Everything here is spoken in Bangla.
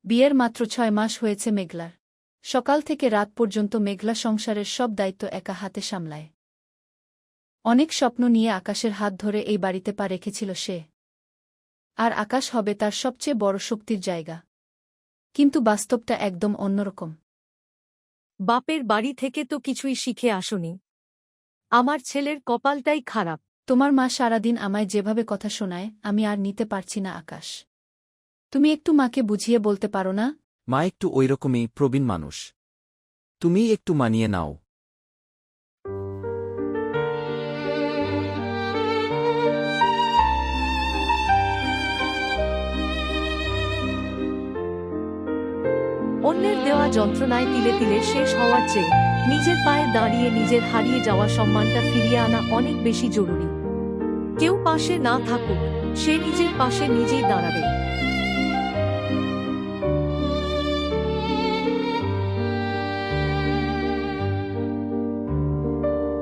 বিয়ের মাত্র ৬ মাস হয়েছে মেঘলার। সকাল থেকে রাত পর্যন্ত মেঘলা সংসারের সব দায়িত্ব একা হাতে সামলায়। অনেক স্বপ্ন নিয়ে আকাশের হাত ধরে এই বাড়িতে পা রেখেছিল সে। আর আকাশ হবে তার সবচেয়ে বড় শক্তির জায়গা। কিন্তু বাস্তবটা একদম অন্যরকম। বাপের বাড়ি থেকে তো কিছুই শিখে আসনি। আমার ছেলের কপালটাই খারাপ। তোমার মা সারাদিন আমায় যেভাবে কথা শোনায় আমি আর নিতে পারছি না আকাশ। তুমি একটু মাকে বুঝিয়ে বলতে পারো না? মা একটু ওইরকমই প্রবীণ মানুষ। তুমিই একটু মানিয়ে নাও। অন্যের দেওয়া যন্ত্রণায় তিলে তিলে শেষ হওয়ার চেয়ে নিজের পায়ে দাঁড়িয়ে নিজের হারিয়ে যাওয়া সম্মানটা ফিরিয়ে আনা অনেক বেশি জরুরি। কেউ পাশে না থাকুক, সে নিজের পাশে নিজেই দাঁড়াবে।